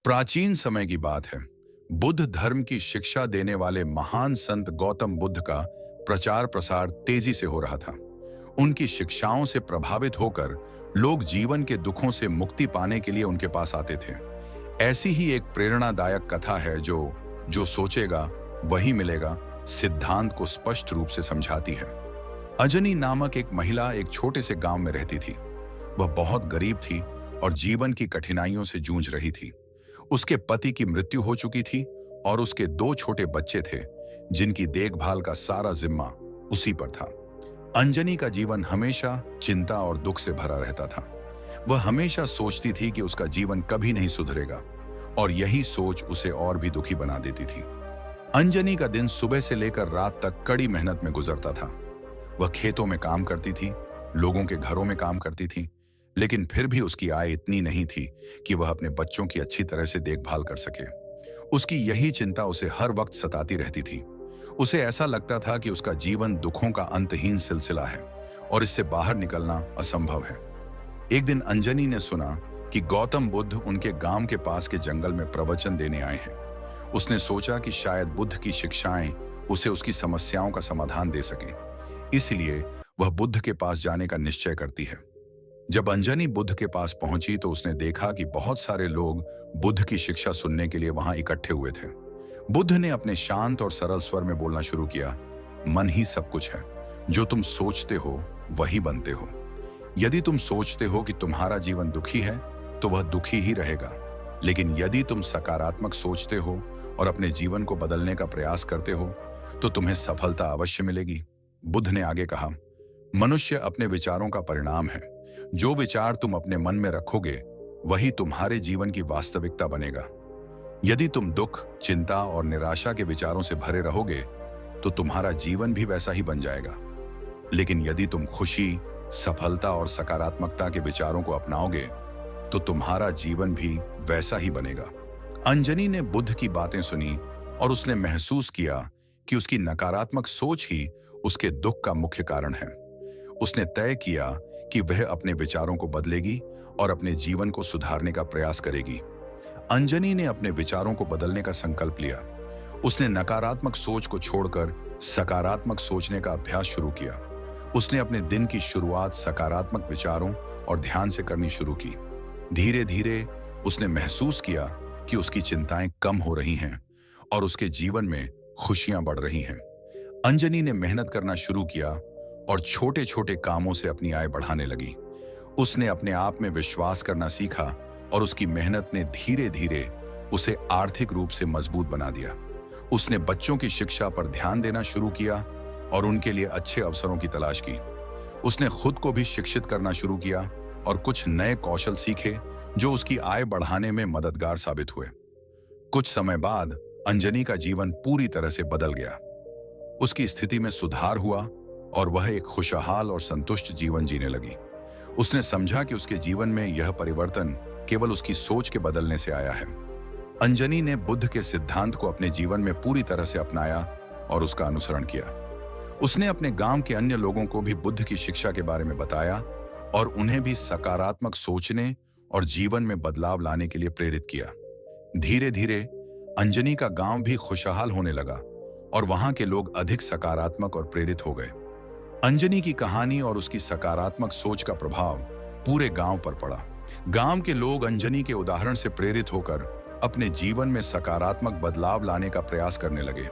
प्राचीन समय की बात है। बुद्ध धर्म की शिक्षा देने वाले महान संत गौतम बुद्ध का प्रचार प्रसार तेजी से हो रहा था। उनकी शिक्षाओं से प्रभावित होकर लोग जीवन के दुखों से मुक्ति पाने के लिए उनके पास आते थे। ऐसी ही एक प्रेरणादायक कथा है जो जो सोचेगा वही मिलेगा सिद्धांत को स्पष्ट रूप से समझाती है। अंजनी नामक एक महिला एक छोटे से गांव में रहती थी। वह बहुत गरीब थी और जीवन की कठिनाइयों से जूझ रही थी। उसके पति की मृत्यु हो चुकी थी और उसके दो छोटे बच्चे थे जिनकी देखभाल का सारा जिम्मा उसी पर था। अंजनी का जीवन हमेशा चिंता और दुख से भरा रहता था। वह हमेशा सोचती थी कि उसका जीवन कभी नहीं सुधरेगा और यही सोच उसे और भी दुखी बना देती थी। अंजनी का दिन सुबह से लेकर रात तक कड़ी मेहनत में गुजरता था। वह खेतों में काम करती थी, लोगों के घरों में काम करती थी, लेकिन फिर भी उसकी आय इतनी नहीं थी कि वह अपने बच्चों की अच्छी तरह से देखभाल कर सके। उसकी यही चिंता उसे हर वक्त सताती रहती थी। उसे ऐसा लगता था कि उसका जीवन दुखों का अंतहीन सिलसिला है और इससे बाहर निकलना असंभव है। एक दिन अंजनी ने सुना कि गौतम बुद्ध उनके गांव के पास के जंगल में प्रवचन देने आए हैं। उसने सोचा कि शायद बुद्ध की शिक्षाएं उसे उसकी समस्याओं का समाधान दे सकें। इसलिए वह बुद्ध के पास जाने का निश्चय करती है। जब अंजनी बुद्ध के पास पहुंची तो उसने देखा कि बहुत सारे लोग बुद्ध की शिक्षा सुनने के लिए वहां इकट्ठे हुए थे। बुद्ध ने अपने शांत और सरल स्वर में बोलना शुरू किया, मन ही सब कुछ है। जो तुम सोचते हो वही बनते हो। यदि तुम सोचते हो कि तुम्हारा जीवन दुखी है तो वह दुखी ही रहेगा, लेकिन यदि तुम सकारात्मक सोचते हो और अपने जीवन को बदलने का प्रयास करते हो तो तुम्हें सफलता अवश्य मिलेगी। बुद्ध ने आगे कहा, मनुष्य अपने विचारों का परिणाम है। जो विचार तुम अपने मन में रखोगे वही तुम्हारे जीवन की वास्तविकता बनेगा। यदि तुम दुख, चिंता और निराशा के विचारों से भरे रहोगे तो तुम्हारा जीवन भी वैसा ही बन जाएगा। लेकिन यदि तुम खुशी, सफलता और सकारात्मकता के विचारों को अपनाओगे तो तुम्हारा जीवन भी वैसा ही बनेगा। अंजनी ने बुद्ध की बातें सुनी और उसने महसूस किया कि उसकी नकारात्मक सोच ही उसके दुख का मुख्य कारण है। उसने तय किया कि वह अपने विचारों को बदलेगी और अपने जीवन को सुधारने का प्रयास करेगी। अंजनी ने अपने विचारों को बदलने का संकल्प लिया। उसने नकारात्मक सोच को छोड़कर सकारात्मक सोचने का अभ्यास शुरू किया। उसने अपने दिन की शुरुआत सकारात्मक विचारों और ध्यान से करनी शुरू की। धीरे धीरे उसने महसूस किया कि उसकी चिंताएं कम हो रही हैं और उसके जीवन में खुशियां बढ़ रही हैं। अंजनी ने मेहनत करना शुरू किया और छोटे छोटे कामों से अपनी आय बढ़ाने लगी। उसने अपने आप में विश्वास करना सीखा और उसकी मेहनत ने धीरे धीरे उसे आर्थिक रूप से मजबूत बना दिया। उसने बच्चों की शिक्षा पर ध्यान देना शुरू किया और उनके लिए अच्छे अवसरों की तलाश की। उसने खुद को भी शिक्षित करना शुरू किया और कुछ नए कौशल सीखे जो उसकी आय बढ़ाने में मददगार साबित हुए। कुछ समय बाद अंजनी का जीवन पूरी तरह से बदल गया। उसकी स्थिति में सुधार हुआ और वह एक खुशहाल और संतुष्ट जीवन जीने लगी। उसने समझा कि उसके जीवन में यह परिवर्तन केवल उसकी सोच के बदलने से आया है। अंजनी ने बुद्ध के सिद्धांत को अपने जीवन में पूरी तरह से अपनाया और उसका अनुसरण किया। उसने अपने गांव के अन्य लोगों को भी बुद्ध की शिक्षा के बारे में बताया और उन्हें भी सकारात्मक सोचने और जीवन में बदलाव लाने के लिए प्रेरित किया। धीरे धीरे अंजनी का गांव भी खुशहाल होने लगा और वहां के लोग अधिक सकारात्मक और प्रेरित हो गए। अंजनी की कहानी और उसकी सकारात्मक सोच का प्रभाव पूरे गांव पर पड़ा। गांव के लोग अंजनी के उदाहरण से प्रेरित होकर अपने जीवन में सकारात्मक बदलाव लाने का प्रयास करने लगे।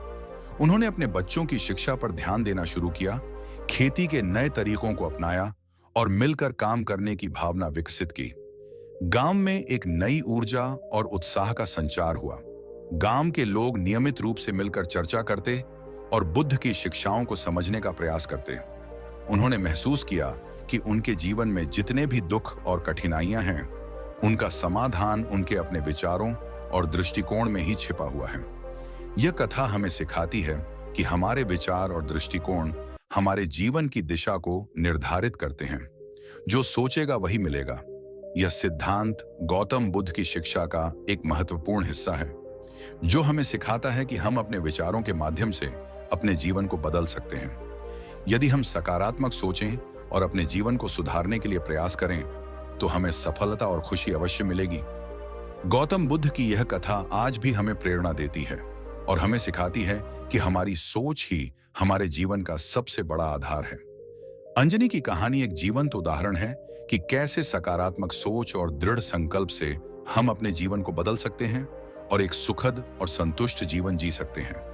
उन्होंने अपने बच्चों की शिक्षा पर ध्यान देना शुरू किया, खेती के नए तरीकों को अपनाया और मिलकर काम करने की भावना विकसित की। गांव में एक नई ऊर्जा और उत्साह का संचार हुआ। गांव के लोग नियमित रूप से मिलकर चर्चा करते और बुद्ध की शिक्षाओं को समझने का प्रयास करते। उन्होंने महसूस किया कि उनके जीवन में जितने भी दुख और कठिनाइयां हैं, उनका समाधान उनके अपने विचारों और दृष्टिकोण में ही छिपा हुआ है। यह कथा हमें सिखाती है कि हमारे विचार और दृष्टिकोण हमारे जीवन की दिशा को निर्धारित करते हैं। जो सोचेगा वही मिलेगा। यह सिद्धांत गौतम बुद्ध की शिक्षा का एक महत्वपूर्ण हिस्सा है, जो हमें सिखाता है कि हम अपने विचारों के माध्यम से अपने जीवन को बदल सकते हैं। यदि हम सकारात्मक सोचें और अपने जीवन को सुधारने के लिए प्रयास करें तो हमें सफलता और खुशी अवश्य मिलेगी। गौतम बुद्ध की यह कथा आज भी हमें प्रेरणा देती है और हमें सिखाती है कि हमारी सोच ही हमारे जीवन का सबसे बड़ा आधार है। अंजनी की कहानी एक जीवंत उदाहरण है कि कैसे सकारात्मक सोच और दृढ़ संकल्प से हम अपने जीवन को बदल सकते हैं और एक सुखद और संतुष्ट जीवन जी सकते हैं।